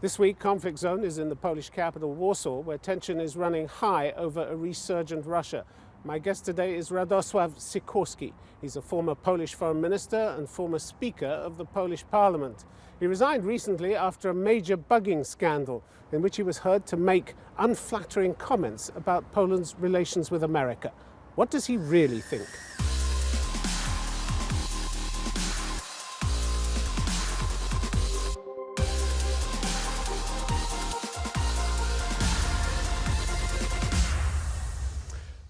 This week, Conflict Zone is in the Polish capital, Warsaw, where tension is running high over a resurgent Russia. My guest today is Radosław Sikorski. He's a former Polish foreign minister and former speaker of the Polish parliament. He resigned recently after a major bugging scandal in which he was heard to make unflattering comments about Poland's relations with America. What does he really think?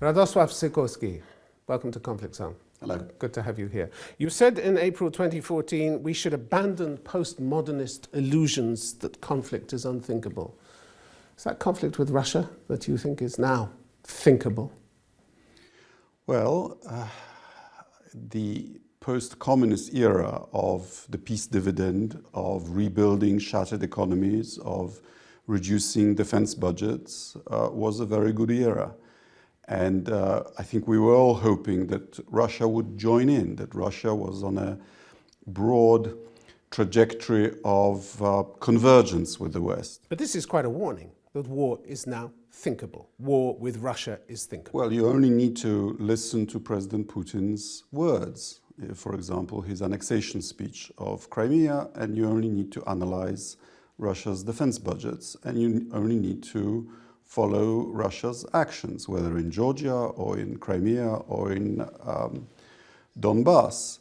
Radosław Sikorski, welcome to Conflict Zone. Hello. Good to have you here. You said in April 2014 we should abandon postmodernist illusions that conflict is unthinkable. Is that conflict with Russia that you think is now thinkable? Well, the post-communist era of the peace dividend, of rebuilding shattered economies, of reducing defense budgets was a very good era. And I think we were all hoping that Russia would join in, that Russia was on a broad trajectory of convergence with the West. But this is quite a warning that war is now thinkable. War with Russia is thinkable. Well, you only need to listen to President Putin's words. For example, his annexation speech of Crimea, and you only need to analyze Russia's defense budgets, and you only need to follow Russia's actions, whether in Georgia or in Crimea or in Donbass.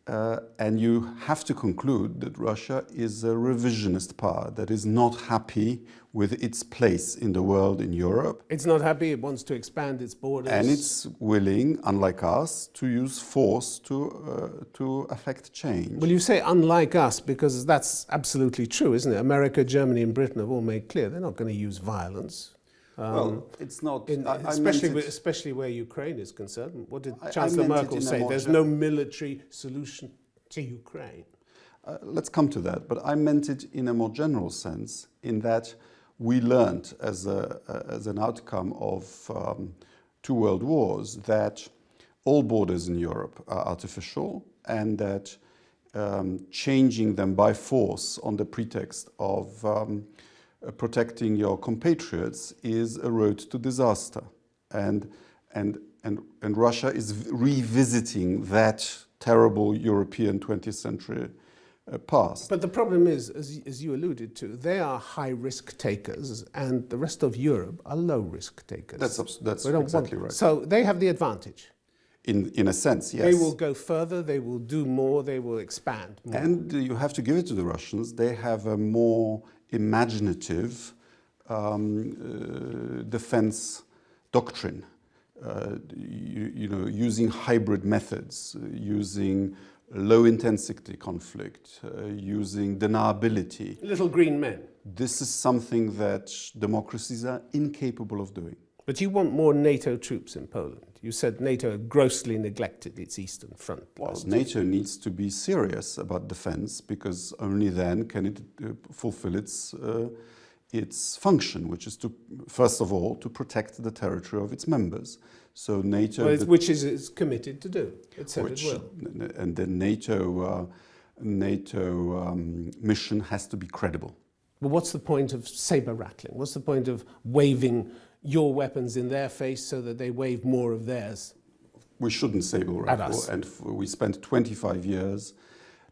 And you have to conclude that Russia is a revisionist power that is not happy with its place in the world, in Europe. It's not happy, it wants to expand its borders. And it's willing, unlike us, to use force to affect change. Well, you say unlike us because that's absolutely true, isn't it? America, Germany and Britain have all made clear they're not going to use violence. Well, it's not. Especially where Ukraine is concerned. What did Chancellor Merkel say? There's no military solution to Ukraine. Let's come to that. But I meant it in a more general sense, in that we learned as an outcome of two world wars that all borders in Europe are artificial, and that changing them by force on the pretext of protecting your compatriots is a road to disaster, and Russia is revisiting that terrible European 20th century past. But the problem is, as you alluded to, they are high risk takers, and the rest of Europe are low risk takers. That's exactly right. So they have the advantage. In a sense, yes. They will go further, they will do more, they will expand more. And you have to give it to the Russians. They have a more imaginative defense doctrine, using hybrid methods, using low-intensity conflict, using deniability. Little green men. This is something that democracies are incapable of doing. But you want more NATO troops in Poland. You said NATO grossly neglected its eastern front. Well, NATO needs to be serious about defense, because only then can it fulfill its function, which is to, first of all, to protect the territory of its members. So NATO, which is committed to do. It said it will. And the NATO mission has to be credible. But what's the point of saber rattling? What's the point of waving your weapons in their face so that they wave more of theirs? We shouldn't saber rattle. And we spent 25 years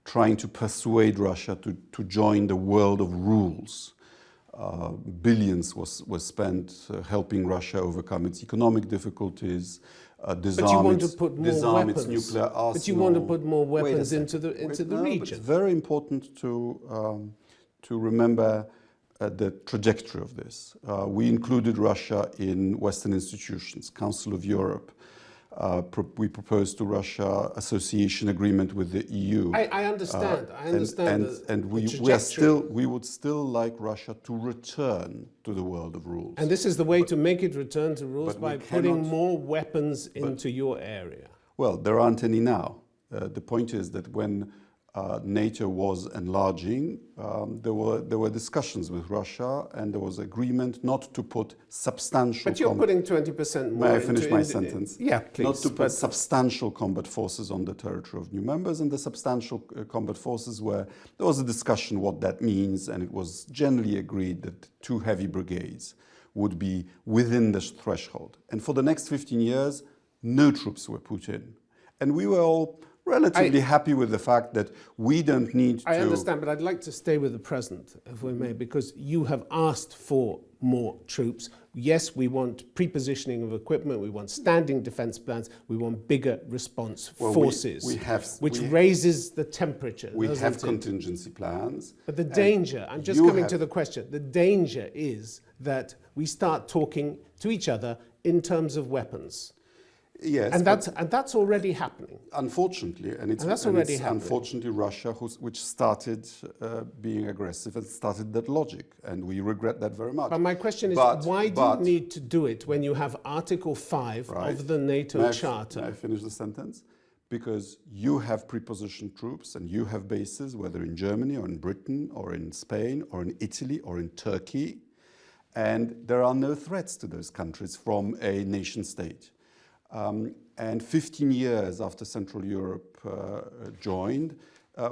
trying to persuade Russia to join the world of rules. Billions was spent helping Russia overcome its economic difficulties, disarm its nuclear arsenal. But you want to put more weapons into the region. But it's very important to remember the trajectory of this. We included Russia in Western institutions, Council of Europe. We proposed to Russia association agreement with the EU. I understand. And we would still like Russia to return to the world of rules. And this is the way to make it return to rules, by putting more weapons into your area. Well, there aren't any now. The point is that when NATO was enlarging, there were discussions with Russia, and there was agreement not to put substantial. But you're putting 20% more. May I finish my sentence? Yeah, please. Not to put substantial combat forces on the territory of new members, and the substantial combat forces were. There was a discussion what that means, and it was generally agreed that 2 heavy brigades would be within this threshold. And for the next 15 years, no troops were put in, and we were all relatively happy with the fact that we don't need to. I understand, but I'd like to stay with the present, if we may, because you have asked for more troops. Yes, we want pre-positioning of equipment, we want standing defence plans, we want bigger response forces, which raises the temperature. We have contingency plans. But the danger, I'm just coming to the question, the danger is that we start talking to each other in terms of weapons. Yes, and that's already happening. Unfortunately, unfortunately Russia, which started being aggressive and started that logic, and we regret that very much. But my question is, why do you need to do it when you have Article 5 of the NATO Charter? May I finish the sentence? Because you have prepositioned troops and you have bases, whether in Germany or in Britain or in Spain or in Italy or in Turkey, and there are no threats to those countries from a nation state. And 15 years after Central Europe joined,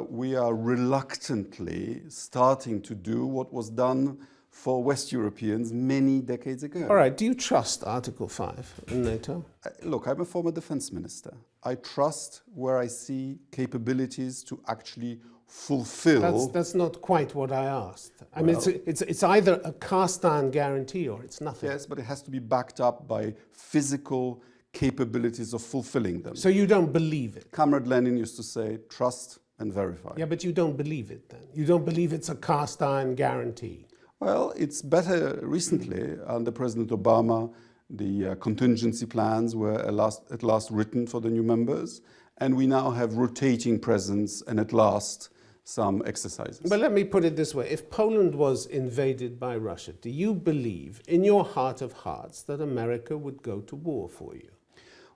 we are reluctantly starting to do what was done for West Europeans many decades ago. All right, do you trust Article 5 in NATO? Look, I'm a former defense minister. I trust where I see capabilities to actually fulfill. That's not quite what I asked. I mean, it's either a cast-iron guarantee or it's nothing. Yes, but it has to be backed up by physical capabilities of fulfilling them. So you don't believe it? Comrade Lenin used to say, trust and verify. Yeah, but you don't believe it then? You don't believe it's a cast-iron guarantee? Well, it's better recently. Under President Obama, the contingency plans were at last written for the new members, and we now have rotating presence and at last some exercises. But let me put it this way. If Poland was invaded by Russia, do you believe in your heart of hearts that America would go to war for you?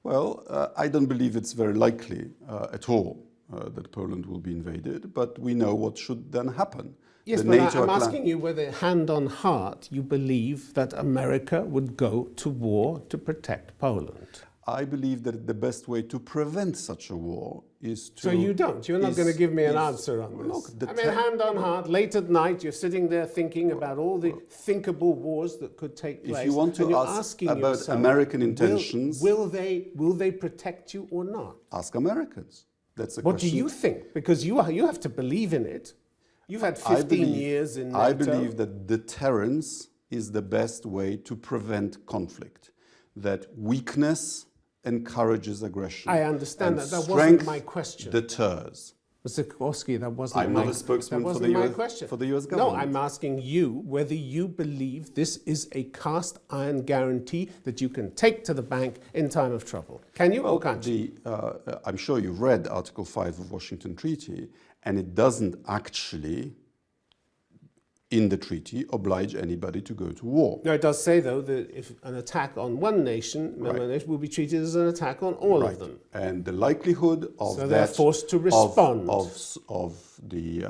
Well, I don't believe it's very likely at all that Poland will be invaded, but we know what should then happen. Yes, but I'm asking you whether, hand on heart, you believe that America would go to war to protect Poland. I believe that the best way to prevent such a war is to... So you don't? You're not going to give me an answer on this? Look, I mean, hand on heart, late at night, you're sitting there thinking about all the thinkable wars that could take place. If you want to ask about American intentions... Will they protect you or not? Ask Americans. That's a question. What do you think? Because you have to believe in it. You've had 15 years in NATO. I believe that deterrence is the best way to prevent conflict. That weakness encourages aggression. I understand that. That wasn't my question. Deters. Mr. Sikorski, that wasn't I'm not a spokesman for the US government. No, I'm asking you whether you believe this is a cast-iron guarantee that you can take to the bank in time of trouble. Can you or can't you? I'm sure you've read Article 5 of Washington Treaty, and it doesn't actually, in the treaty, oblige anybody to go to war. No, it does say, though, that if an attack on one nation, member nation, will be treated as an attack on all of them. And the likelihood of so they're forced to respond. Of the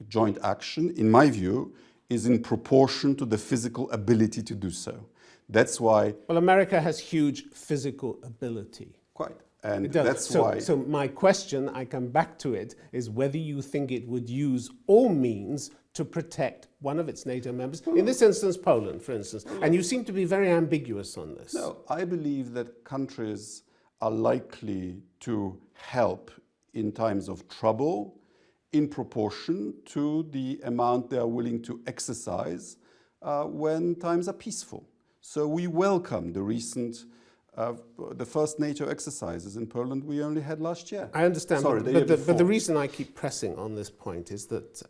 joint action, in my view, is in proportion to the physical ability to do so. That's why... Well, America has huge physical ability. Quite. And that's why... So my question, I come back to it, is whether you think it would use all means to protect one of its NATO members, in this instance Poland, for instance. And you seem to be very ambiguous on this. No, I believe that countries are likely to help in times of trouble in proportion to the amount they are willing to exercise when times are peaceful. So we welcome the recent the first NATO exercises in Poland we only had last year. I understand, but the reason I keep pressing on this point is that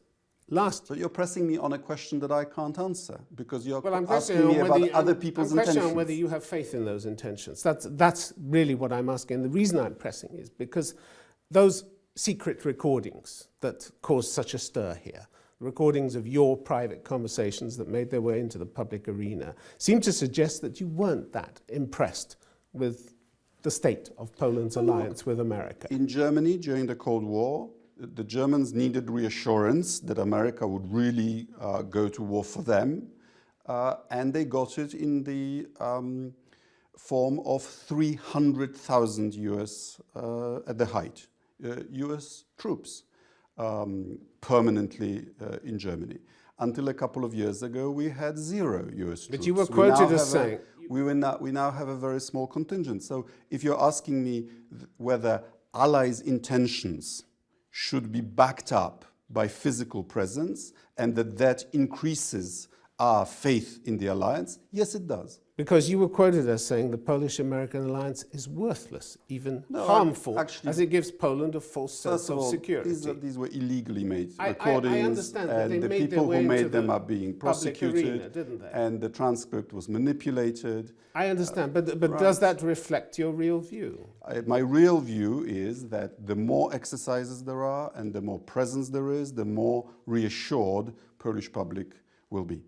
So you're pressing me on a question that I can't answer because you're asking me about other people's intentions. I'm questioning on whether you have faith in those intentions. That's really what I'm asking. And the reason I'm pressing is because those secret recordings that caused such a stir here, recordings of your private conversations that made their way into the public arena, seem to suggest that you weren't that impressed with the state of Poland's alliance with America. In Germany, during the Cold War, the Germans needed reassurance that America would really go to war for them, and they got it in the form of 300,000 US, at the height, US troops permanently in Germany. Until a couple of years ago, we had 0 US troops. But you were quoted as saying... We now have a very small contingent. So if you're asking me whether allies' intentions should be backed up by physical presence and that increases our faith in the alliance, yes, it does. Because you were quoted as saying the Polish-American alliance is worthless, even harmful, actually, as it gives Poland a false sense of security. These were illegally made recordings, I understand that and they the made people their way who made into them the are being prosecuted, arena, didn't they? And the transcript was manipulated. I understand, but does that reflect your real view? My real view is that the more exercises there are and the more presence there is, the more reassured Polish public will be.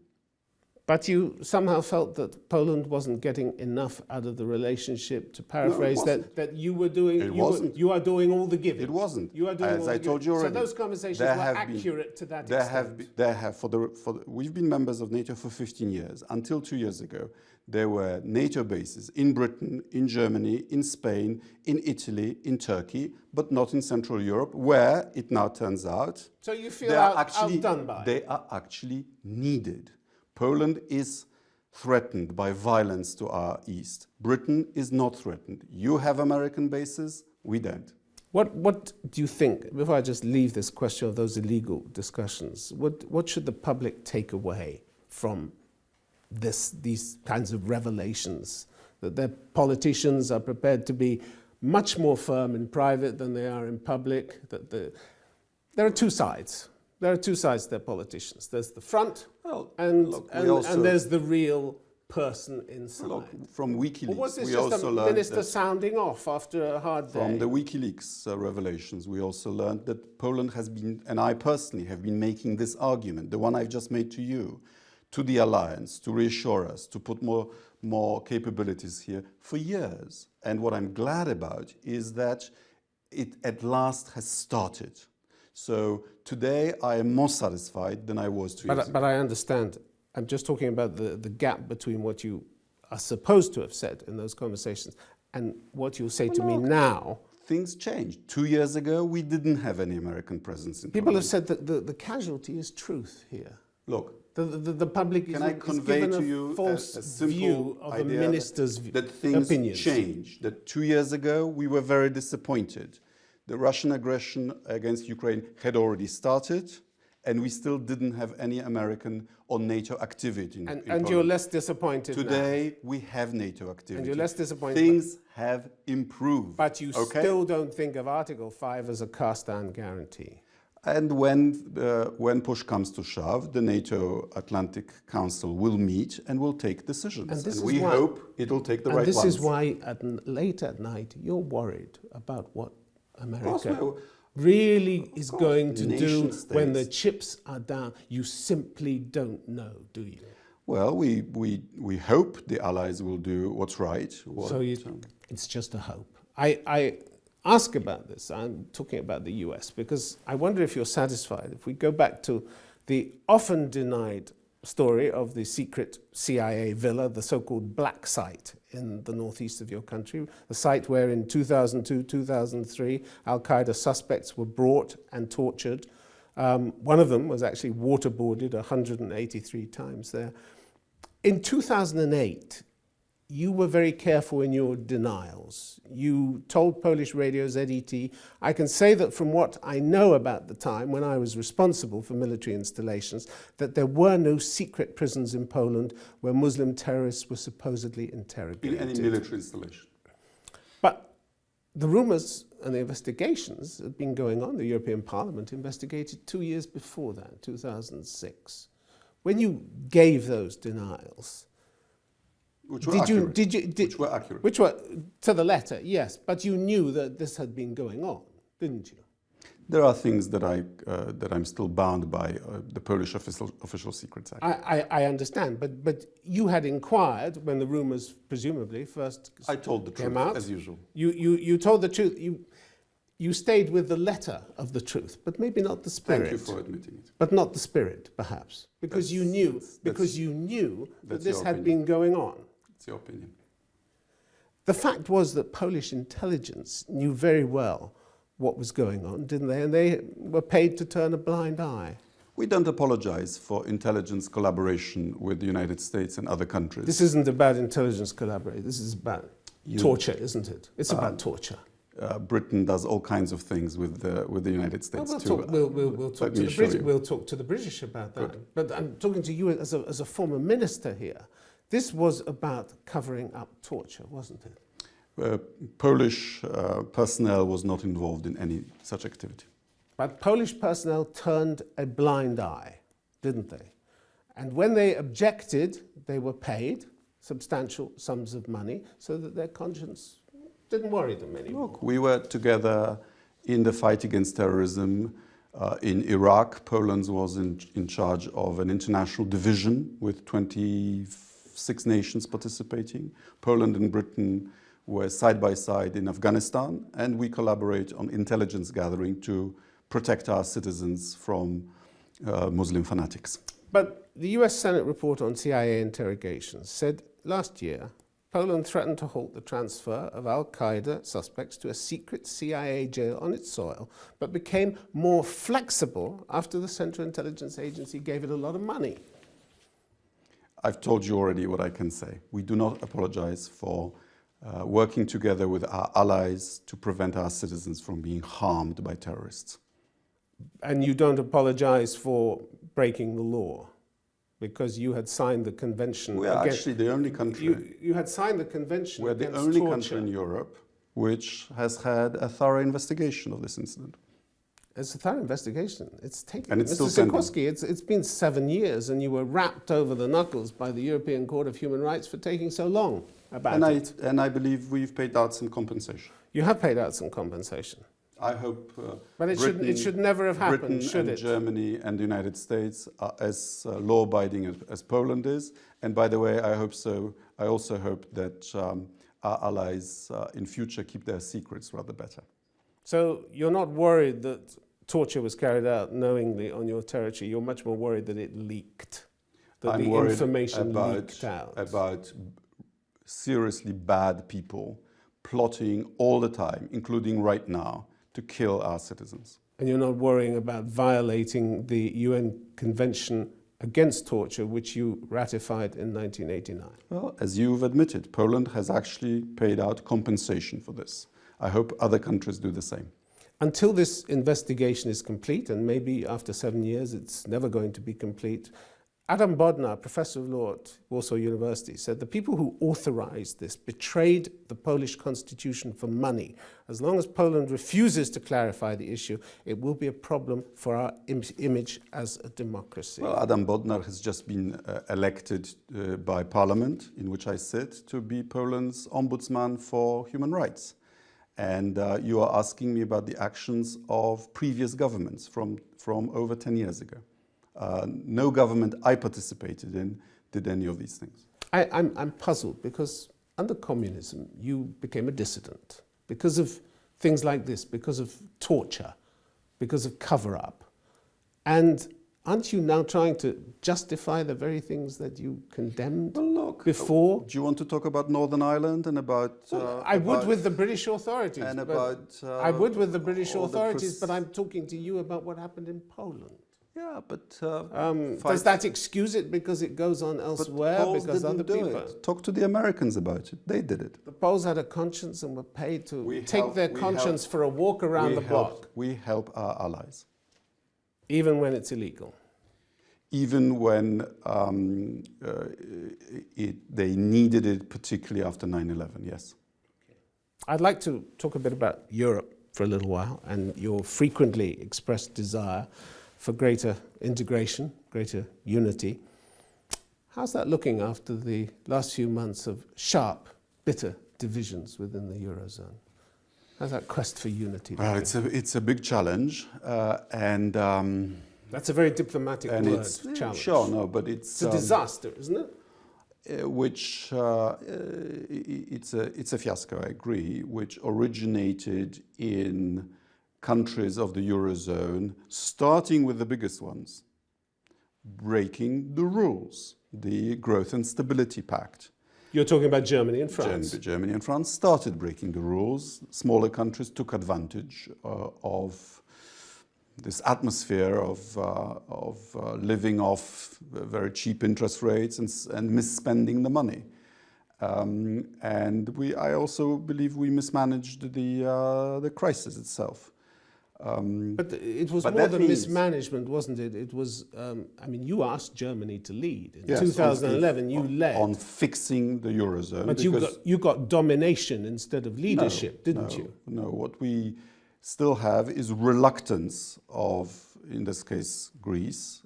But you somehow felt that Poland wasn't getting enough out of the relationship, to paraphrase, that you were doing. You are doing all the giving. It wasn't. You are doing As all I the told you already. So those conversations were accurate to that extent. We've been members of NATO for 15 years. Until 2 years ago, there were NATO bases in Britain, in Germany, in Spain, in Italy, in Turkey, but not in Central Europe, where it now turns out. So you feel outdone by. They are actually needed. Poland is threatened by violence to our east. Britain is not threatened. You have American bases, we don't. What do you think, before I just leave this question of those illegal discussions, what should the public take away from these kinds of revelations, that their politicians are prepared to be much more firm in private than they are in public, that there are two sides. There are two sides to their politicians. There's the front, and there's the real person inside. Look, from WikiLeaks, was this we just also a learned minister sounding off after a hard day? From the WikiLeaks revelations, we also learned that Poland has been, and I personally have been making this argument, the one I've just made to you, to the alliance, to reassure us, to put more capabilities here for years. And what I'm glad about is that it at last has started. So today I am more satisfied than I was 2 years ago. But I understand. I'm just talking about the gap between what you are supposed to have said in those conversations and what you'll say to me now. Things changed. 2 years ago, we didn't have any American presence in People Poland. have said that the casualty is truth here. Look, the public is convey given to you a false view of a minister's that things opinions. changed. That 2 years ago, we were very disappointed. The Russian aggression against Ukraine had already started, and we still didn't have any American or NATO activity in Poland. And you're less disappointed Today, now. we have NATO activity. And you're less disappointed. Things have improved. But you still don't think of Article 5 as a cast-iron guarantee. And when push comes to shove, the NATO Atlantic Council will meet and will take decisions. And we hope it will take the right ones. And this is why late at night you're worried about what America really is going to do when the chips are down. You simply don't know, do you? Well, we hope the allies will do what's right. It's just a hope. I ask about this. I'm talking about the US because I wonder if you're satisfied. If we go back to the often denied story of the secret CIA villa, the so-called black site in the northeast of your country, the site where in 2002, 2003, Al-Qaeda suspects were brought and tortured. One of them was actually waterboarded 183 times there. In 2008, you were very careful in your denials. You told Polish radio ZET, I can say that from what I know about the time when I was responsible for military installations, that there were no secret prisons in Poland where Muslim terrorists were supposedly interrogated. In any military installation. But the rumours and the investigations had been going on. The European Parliament investigated 2 years before that, 2006. When you gave those denials, which were accurate. Which were to the letter, yes. But you knew that this had been going on, didn't you? There are things that I'm still bound by the Polish Official Secrets Act. I understand, but you had inquired when the rumours presumably first I told the came truth, out. as usual. You told the truth. You stayed with the letter of the truth, but maybe not the spirit. Thank you for admitting it. But not the spirit, perhaps, because you knew that this had been going on. It's your opinion. The fact was that Polish intelligence knew very well what was going on, didn't they? And they were paid to turn a blind eye. We don't apologize for intelligence collaboration with the United States and other countries. This isn't about intelligence collaboration. This is about torture, isn't it? It's about torture. Britain does all kinds of things with the United States too. We'll talk to the British about that. Good. But I'm talking to you as a former minister here. This was about covering up torture, wasn't it? Polish personnel was not involved in any such activity. But Polish personnel turned a blind eye, didn't they? And when they objected, they were paid substantial sums of money so that their conscience didn't worry them anymore. Look, we were together in the fight against terrorism in Iraq. Poland was in charge of an international division with 26 nations participating. Poland and Britain were side by side in Afghanistan, and we collaborate on intelligence gathering to protect our citizens from Muslim fanatics. But the US Senate report on CIA interrogations said last year Poland threatened to halt the transfer of al-Qaeda suspects to a secret CIA jail on its soil, but became more flexible after the Central Intelligence Agency gave it a lot of money. I've told you already what I can say. We do not apologize for working together with our allies to prevent our citizens from being harmed by terrorists. And you don't apologize for breaking the law? Because you had signed the convention. We are actually the only country. You had signed the convention. We're the only country in Europe which has had a thorough investigation of this incident. It's a thorough investigation. It's taken. And it's Mr. still Sikorski, it's been 7 years, and you were rapped over the knuckles by the European Court of Human Rights for taking so long about it. And I believe we've paid out some compensation. You have paid out some compensation. I hope. But it should never have happened, should it? Germany and the United States are as law-abiding as Poland is. And by the way, I hope so. I also hope that our allies in future keep their secrets rather better. So you're not worried that torture was carried out knowingly on your territory. You're much more worried that it leaked, that the information leaked out. About seriously bad people plotting all the time, including right now, to kill our citizens. And you're not worrying about violating the UN Convention Against Torture, which you ratified in 1989? Well, as you've admitted, Poland has actually paid out compensation for this. I hope other countries do the same. Until this investigation is complete, and maybe after 7 years it's never going to be complete, Adam Bodnar, professor of law at Warsaw University, said the people who authorized this betrayed the Polish constitution for money. As long as Poland refuses to clarify the issue, it will be a problem for our image as a democracy. Well, Adam Bodnar has just been elected by Parliament, in which I sit, to be Poland's ombudsman for human rights. And you are asking me about the actions of previous governments from over 10 years ago. No government I participated in did any of these things. I'm puzzled because under communism you became a dissident because of things like this, because of torture, because of cover-up. And aren't you now trying to justify the very things that you condemned before? Do you want to talk about Northern Ireland and about... I would with the British authorities. And about... I would with the British authorities, but I'm talking to you about what happened in Poland. Yeah, but... does that excuse it because it goes on elsewhere? But because other people... Talk to the Americans about it. They did it. The Poles had a conscience and were paid to take their conscience for a walk around the block. We help our allies. Even when it's illegal? Even when they needed it, particularly after 9/11, yes. I'd like to talk a bit about Europe for a little while and your frequently expressed desire for greater integration, greater unity. How's that looking after the last few months of sharp, bitter divisions within the Eurozone? How's that quest for unity? Well, it's a big challenge, and that's a very diplomatic word, challenge. Sure, no, but it's a disaster, isn't it? It's a fiasco, I agree, which originated in countries of the Eurozone, starting with the biggest ones, breaking the rules, the Growth and Stability Pact. You're talking about Germany and France. Germany and France started breaking the rules. Smaller countries took advantage of this atmosphere of living off very cheap interest rates and misspending the money. And I also believe we mismanaged the crisis itself. But it was more than mismanagement, wasn't it? It was, I mean, you asked Germany to lead. In 2011, you led. On fixing the Eurozone. But you got domination instead of leadership, didn't you? No, what we still have is reluctance of, in this case, Greece,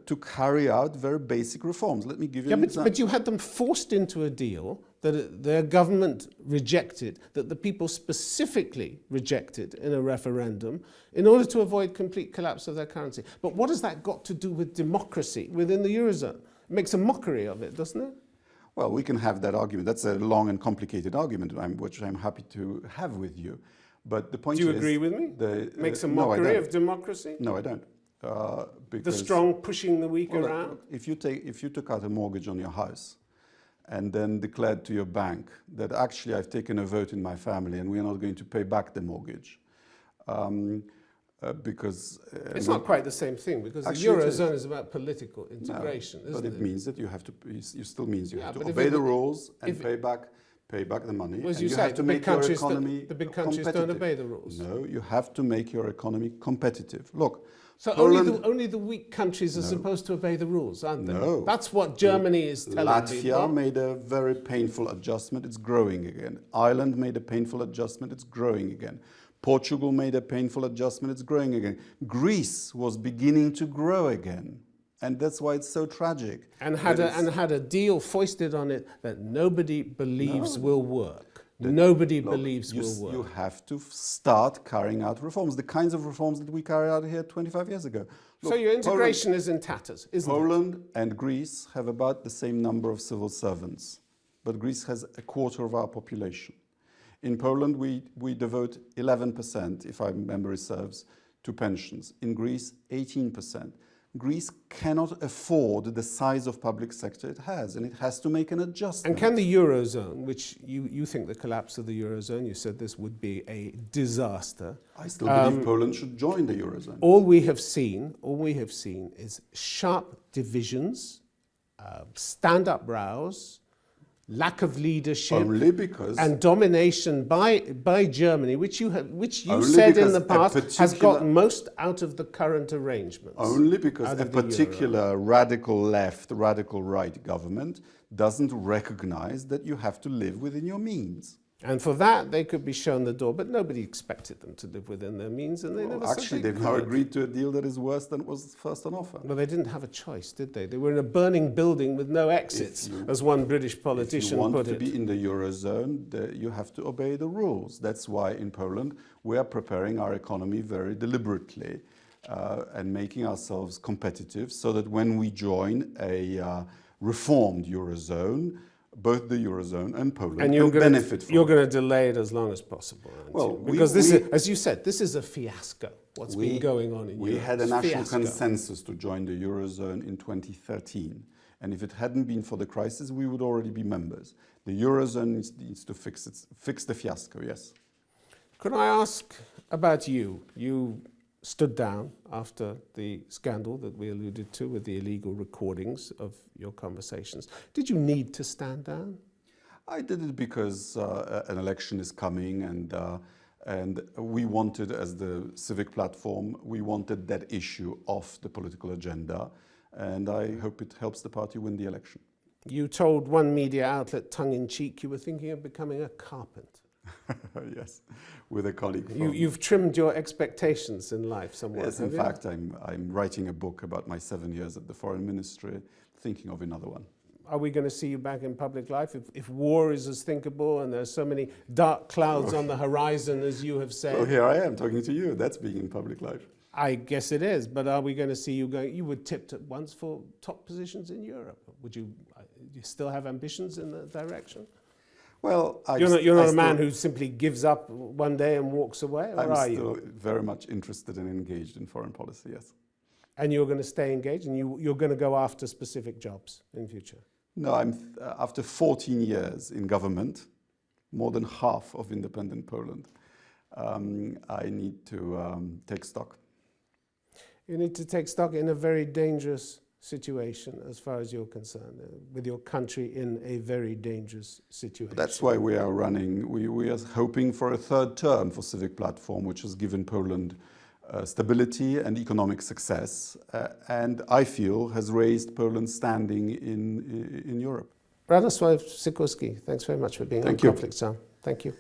to carry out very basic reforms. Let me give you an example. But you had them forced into a deal that their government rejected, that the people specifically rejected in a referendum in order to avoid complete collapse of their currency. But what has that got to do with democracy within the Eurozone? It makes a mockery of it, doesn't it? Well, we can have that argument. That's a long and complicated argument, which I'm happy to have with you. But the point is... Do you agree with me? Makes a mockery of democracy? No, I don't. The strong pushing the weak around? Look, if you took out a mortgage on your house and then declared to your bank that actually I've taken a vote in my family and we're not going to pay back the mortgage, because... it's not quite the same thing, because the Eurozone is about political integration, isn't it? But it means that you have to, it still means you have to obey the rules and pay back the money. As you say, have to make your economy the big countries don't obey the rules. No, you have to make your economy competitive. Look, so only the weak countries are supposed to obey the rules, aren't they? No. That's what Germany is telling people. Latvia made a very painful adjustment, it's growing again. Ireland made a painful adjustment, it's growing again. Portugal made a painful adjustment, it's growing again. Greece was beginning to grow again. And that's why it's so tragic. And had a deal foisted on it that nobody believes will work. Nobody believes will work. You have to start carrying out reforms, the kinds of reforms that we carried out here 25 years ago. Look, so your integration is in tatters, isn't it? Poland and Greece have about the same number of civil servants, but Greece has a quarter of our population. In Poland, we devote 11%, if my memory serves, to pensions. In Greece, 18%. Greece cannot afford the size of public sector it has, and it has to make an adjustment. And can the Eurozone, which you think the collapse of the Eurozone, you said this would be a disaster. I still believe Poland should join the Eurozone. All we have seen is sharp divisions, stand-up rows, lack of leadership, and domination by Germany, which you said in the past has gotten most out of the current arrangements. Only because a particular radical left, radical right government doesn't recognize that you have to live within your means. And for that, they could be shown the door, but nobody expected them to live within their means, and they never said actually, they've now agreed to a deal that is worse than was first on offer. Well, they didn't have a choice, did they? They were in a burning building with no exits, as one British politician put it. If you want to be in the Eurozone, you have to obey the rules. That's why in Poland, we are preparing our economy very deliberately and making ourselves competitive so that when we join a reformed Eurozone, both the Eurozone and Poland can benefit from it. You're going to delay it as long as possible, aren't you? Because this is, as you said, this is a fiasco, what's been going on in Europe. We had a national consensus to join the Eurozone in 2013. And if it hadn't been for the crisis, we would already be members. The Eurozone needs to fix the fiasco, yes. Could I ask about you? You stood down after the scandal that we alluded to with the illegal recordings of your conversations. Did you need to stand down? I did it because an election is coming, and we wanted, as the civic platform, we wanted that issue off the political agenda, and I hope it helps the party win the election. You told one media outlet, tongue-in-cheek, you were thinking of becoming a carpenter. Yes, with a colleague. You've trimmed your expectations in life somewhat. Yes, in fact, I'm writing a book about my 7 years at the Foreign Ministry, thinking of another one. Are we going to see you back in public life if war is as thinkable and there's so many dark clouds on the horizon as you have said? Well, here I am talking to you. That's being in public life. I guess it is, but are we going to see you going? You were tipped at once for top positions in Europe. Do you still have ambitions in that direction? Well, you're not a man who simply gives up one day and walks away, or are you? I'm still very much interested and engaged in foreign policy, yes. And you're going to stay engaged, and you're going to go after specific jobs in future? No, after 14 years in government, more than half of independent Poland, I need to take stock. You need to take stock in a very dangerous situation, as far as you're concerned, with your country in a very dangerous situation. That's why we are running. We are hoping for a third term for Civic Platform, which has given Poland stability and economic success, and I feel has raised Poland's standing in Europe. Radosław Sikorski, thanks very much for being on Conflict Zone. Thank you.